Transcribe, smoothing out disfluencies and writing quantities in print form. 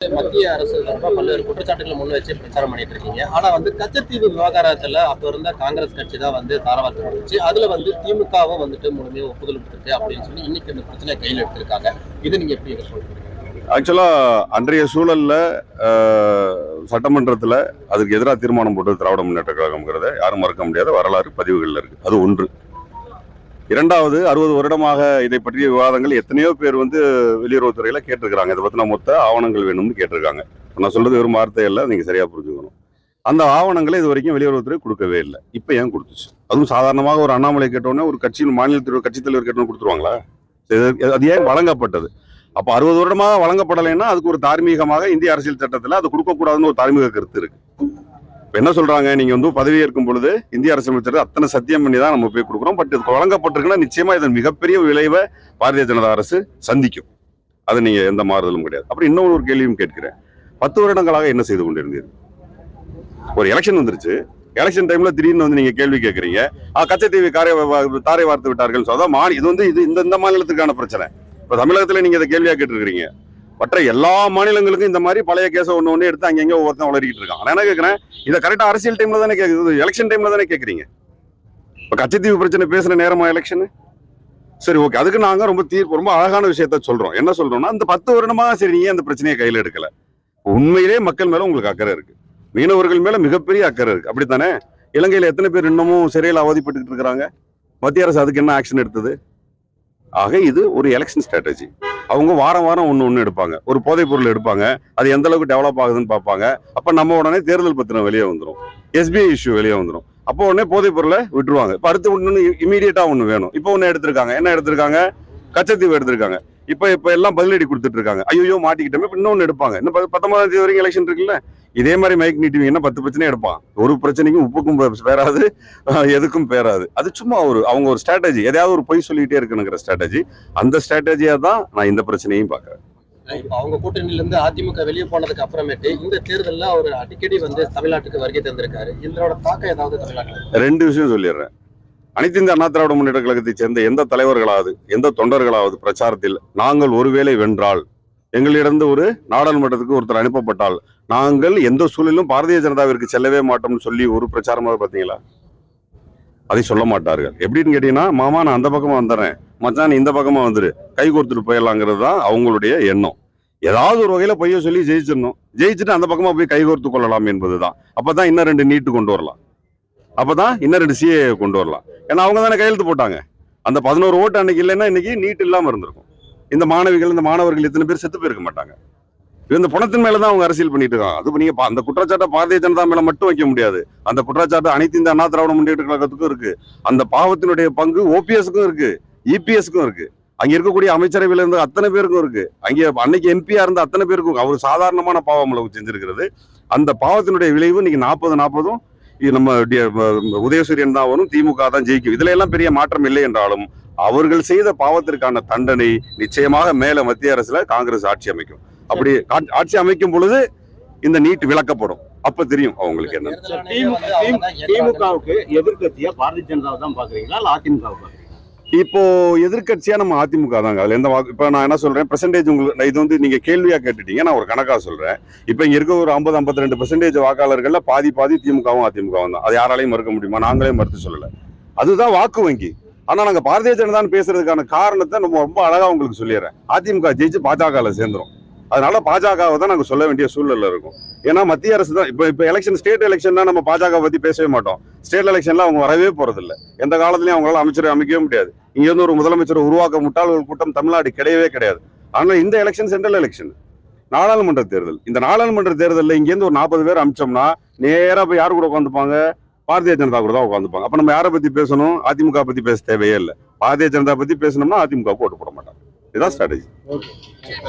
மத்திய அரசு பல்வேறு குற்றச்சாட்டுகளை முன் வச்சு பிரச்சாரம் பண்ணிட்டு இருக்கீங்க. ஆனா கச்சத்தீவு விவகாரத்துல அப்ப இருந்த காங்கிரஸ் கட்சி தான் தாரவாத்து நடந்துச்சு. அதுல திமுகவும் முழுமையா ஒப்புதல் கொடுத்துருக்கு அப்படின்னு சொல்லி இன்னைக்கு இந்த பிரச்சனை கையில் எடுத்திருக்காங்க. இது நீங்க எப்படி சொல்றீங்க? ஆக்சுவலா அன்றைய சூழல்ல சட்டமன்றத்துல அதுக்கு எதிராக தீர்மானம் போட்டது திராவிட முன்னேற்ற கழகம்ங்கிறத யாரும் மறக்க முடியாத வரலாறு பதிவுகள்ல இருக்கு. அது ஒன்று. இரண்டாவது, 60 வருடமாக இதை பற்றிய விவாதங்கள் எத்தனையோ பேர் வெளியுறவுத்துறையில கேட்டிருக்காங்க. இதை பத்தின மொத்த ஆவணங்கள் வேணும்னு கேட்டிருக்காங்க. நான் சொல்றது வெறும் வார்த்தை இல்லை, நீங்க சரியா புரிஞ்சுக்கணும். அந்த ஆவணங்களை இது வரைக்கும் வெளியுறவுத்துறை கொடுக்கவே இல்லை. இப்ப ஏன் கொடுத்துச்சு? அதுவும் சாதாரணமாக ஒரு அண்ணாமலை கேட்டோன்னே ஒரு கட்சியின் மாநில கட்சித் தலைவர் கேட்டோன்னு கொடுத்துருவாங்களா? அது ஏன் வழங்கப்பட்டது? அப்ப 60 வருடமாக வழங்கப்படலைன்னா அதுக்கு ஒரு தார்மீகமாக இந்திய அரசியல் சட்டத்துல அது கொடுக்கக்கூடாதுன்னு ஒரு தார்மீக கருத்து இருக்கு. என்ன சொல்றாங்க, நீங்க பதவி ஏற்கும் பொழுது இந்திய அரசியல் அத்தனை சத்தியம் பண்ணி தான் நம்ம போய் கொடுக்குறோம். பட் இது வழங்கப்பட்டிருக்குன்னா நிச்சயமா இதன் மிகப்பெரிய விளைவை பாரதிய ஜனதா அரசு சந்திக்கும். அது நீங்க எந்த மாறுதலும் கிடையாது. அப்புறம் இன்னொரு ஒரு கேள்வியும் கேட்கிறேன். 10 வருடங்களாக என்ன செய்து கொண்டிருந்தீர்கள்? ஒரு எலெக்ஷன் வந்துருச்சு. எலெக்ஷன் டைம்ல திடீர்னு நீங்க கேள்வி கேட்கறீங்க. கச்சத்தீவு தாரை வார்த்து விட்டார்கள். இது இந்த மாநிலத்துக்கான பிரச்சனை. இப்ப தமிழகத்துல நீங்க இதை கேள்வியா கேட்டிருக்கீங்க. மற்ற எல்லா மாநிலங்களுக்கும் இந்த மாதிரி பழைய கேஸை ஒண்ணு எடுத்து அங்கங்க ஒவ்வொருத்தன் வளரிக்கிட்டு இருக்கான். நான் என்ன கேட்கிறேன், இதை கரெக்டா அரசியல் டைம்ல தானே கேட்குது, எலெக்ஷன் டைம்ல தானே கேட்குறீங்க. இப்ப கச்சத்தீவு பிரச்சனை பேசுற நேரமா எலெக்ஷன்? சரி, ஓகே. அதுக்கு நாங்க ரொம்ப அழகான விஷயத்த சொல்றோம். என்ன சொல்றோம்னா, இந்த 10 வருடமா சரி நீங்க அந்த பிரச்சனையை கையில எடுக்கல. உண்மையிலே மக்கள் மேல உங்களுக்கு அக்கறை இருக்கு, மீனவர்கள் மேல மிகப்பெரிய அக்கறை இருக்கு, அப்படித்தானே? இலங்கையில எத்தனை பேர் இன்னமும் சிறையில் அவதிப்பட்டு இருக்காங்க? மத்திய அரசு அதுக்கு என்ன ஆக்ஷன் எடுத்தது? ஆக இது ஒரு எலெக்ஷன் ஸ்ட்ராட்டஜி. அவங்க வாரம் வாரம் ஒண்ணு எடுப்பாங்க. ஒரு போதைப் பொருள் எடுப்பாங்க, அது எந்த அளவுக்கு டெவலப் ஆகுதுன்னு பார்ப்பாங்க. அப்ப நம்ம உடனே தேர்தல் பத்திரம் வெளியே வந்துடும், SBI இஷ்யூ வெளியே வந்துடும். அப்போ உடனே போதைப் பொருளை விட்டுருவாங்க. இப்ப அடுத்து ஒண்ணு இமீடியட்டா ஒண்ணு வேணும். இப்போ ஒண்ணு எடுத்திருக்காங்க. என்ன எடுத்திருக்காங்க? கச்சத்தீவு எடுத்திருக்காங்க. இப்ப எல்லாம் பதிலடி கொடுத்துட்டு இருக்காங்க. ஐயோ மாட்டிக்கிட்டோமே, இன்னொன்னு எடுப்பாங்க. இன்னும் 19ஆம் தேதி வரைக்கும் எலெக்ஷன் இருக்குல்ல. இதே மாதிரி மைக் நீட்டிவீங்கன்னா 10 பிரச்சனை எடுப்பான். ஒரு பிரச்சனைக்கும் உப்புக்கும் பேராது, எதுக்கும் பேராது. அது சும்மா அவங்க ஒரு ஸ்ட்ராட்டஜி, எதையாவது ஒரு பொய் சொல்லிட்டே இருக்கணுங்கிற ஸ்ட்ராட்டஜி. அந்த ஸ்ட்ராட்டஜியா தான் நான் இந்த பிரச்சனையும் பாக்குறேன். அவங்க கூட்டணியில இருந்து அதிமுக வெளியே போனதுக்கு அப்புறமேட்டு இந்த தேர்தலில் அவர் அடிக்கடி தமிழ்நாட்டுக்கு வருகை தந்திருக்காரு. இதோட தாக்கம் ஏதாவது தமிழ்நாட்டில்? 2 விஷயம் சொல்லிடுறேன். அனைத்து இந்திய அண்ணா திராவிட முன்னேற்ற கழகத்தை சேர்ந்த எந்த தலைவர்களாவது, எந்த தொண்டர்களாவது பிரச்சாரத்தில் நாங்கள் ஒருவேளை வென்றால், எங்களிடம் ஒரு நாடாளுமன்றத்துக்கு ஒருத்தர் அனுப்பப்பட்டால், நாங்கள் எந்த சூழலிலும் பாரதிய ஜனதாவிற்கு செல்லவே மாட்டோம்னு சொல்லி ஒரு பிரச்சாரமாக பார்த்தீங்களா? அதை சொல்ல மாட்டார்கள். எப்படின்னு கேட்டீங்கன்னா, மாமா நான் அந்த பக்கமா வந்துடுறேன், மச்சான் இந்த பக்கமா வந்துரு, கை கொடுத்துட்டு போயிடலாங்கிறது தான் அவங்களுடைய எண்ணம். ஏதாவது ஒரு வகையில பொய்ய சொல்லி ஜெயிச்சிடணும், ஜெயிச்சுட்டு அந்த பக்கமா போய் கை கோர்த்து கொள்ளலாம் என்பதுதான். அப்பதான் இன்னும் 2 நீட்டு கொண்டு வரலாம், அப்பதான் இன்னும் 2 CA கொண்டு வரலாம். ஏன்னா அவங்க தானே கையெழுத்து போட்டாங்க. அந்த 11 ஓட்டு அன்னைக்கு இல்லைன்னா இன்னைக்கு நீட் இல்லாம இருந்திருக்கும். இந்த மாணவர்கள் எத்தனை பேர் செத்து போயிருக்க மாட்டாங்க. இந்த பணத்தின் மேலதான் அவங்க அரசியல் பண்ணிட்டு இருக்காங்க. அது நீங்க அந்த குற்றச்சாட்டை பாரதிய ஜனதா மேல மட்டும் வைக்க முடியாது. அந்த குற்றச்சாட்டு அனைத்து இந்த அண்ணா திராவிட முன்னேற்ற கழகத்துக்கும் இருக்கு. அந்த பாவத்தினுடைய பங்கு OPSக்கும் இருக்கு, EPSக்கும் இருக்கு. அங்க இருக்கக்கூடிய அமைச்சரவையில இருந்து அத்தனை பேருக்கும் இருக்கு. அங்கே அன்னைக்கு MP-யா இருந்த அத்தனை பேருக்கும் அவர் சாதாரணமான பாவம் அளவு செஞ்சிருக்கிறது. அந்த பாவத்தினுடைய விளைவு இன்னைக்கு 40-40 நம்ம உதயசூரியன் தான் வரும், திமுக தான் ஜெயிக்கும். இதுல எல்லாம் பெரிய மாற்றம் இல்லை என்றாலும் அவர்கள் செய்த பாவத்திற்கான தண்டனை நிச்சயமாக மேல மத்திய அரசுல காங்கிரஸ் ஆட்சி அமைக்கும். அப்படி ஆட்சி அமைக்கும் பொழுது இந்த நீட் விளக்கப்படும். அப்ப தெரியும் அவங்களுக்கு என்ன. திமுகவுக்கு எதிர்கட்சியா பாரதிய ஜனதா தான் பாக்குறீங்களா, இல்ல அதிமுக? இப்போ எதிர்கட்சியா நம்ம அதிமுக தாங்க. அதுல எந்த இப்ப நான் என்ன சொல்றேன், பெர்சன்டேஜ் உங்களுக்கு இது நீங்க கேள்வியா கேட்டுட்டீங்க, நான் ஒரு கணக்கா சொல்றேன். இப்ப இங்க இருக்க ஒரு 50-52% வாக்காளர்கள்ல பாதி திமுகவும் அதிமுகவும் தான். அது யாராலையும் மறுக்க முடியுமா? நாங்களே மறுத்து சொல்லல. அதுதான் வாக்கு வங்கி. ஆனா நாங்க பாரதிய ஜனதான்னு பேசுறதுக்கான காரணத்தை நம்ம ரொம்ப அழகா உங்களுக்கு சொல்லிடுறேன். அதிமுக ஜெயிச்சு பாஜகல சேர்ந்துரும். அதனால பாஜகவை தான் நாங்க சொல்ல வேண்டிய சூழ்நிலை இருக்கும். ஏன்னா மத்திய அரசு தான் இப்ப எலெக்ஷன், ஸ்டேட் எலெக்ஷன் நம்ம பாஜக பத்தி பேசவே மாட்டோம். ஸ்டேட் எலெக்ஷன்ல அவங்க வரவே போறது இல்லை. எந்த காலத்திலயும் அவங்களால அமைச்சரை அமைக்கவே முடியாது. இங்க ஒரு முதலமைச்சர் உருவாக்க முட்டாள்கள் கூட்டம் தமிழ்நாடு கிடையவே கிடையாது. ஆனா இந்த எலெக்ஷன் சென்ட்ரல் எலெக்ஷன், நாடாளுமன்ற தேர்தல். இந்த நாடாளுமன்ற தேர்தலில் இங்கேருந்து ஒரு 40 பேர் அமிச்சோம்னா நேரா போய் யாரு கூட உட்காந்துப்பாங்க? பாரதிய ஜனதா கூட தான் உட்காந்துப்பாங்க. அப்ப நம்ம யாரை பத்தி பேசணும்? அதிமுக பத்தி பேச தேவையே இல்லை. பாரதிய ஜனதா பத்தி பேசணும்னா அதிமுக ஓட்டு போட மாட்டாங்க. இதுதான் ஸ்ட்ராட்டஜி.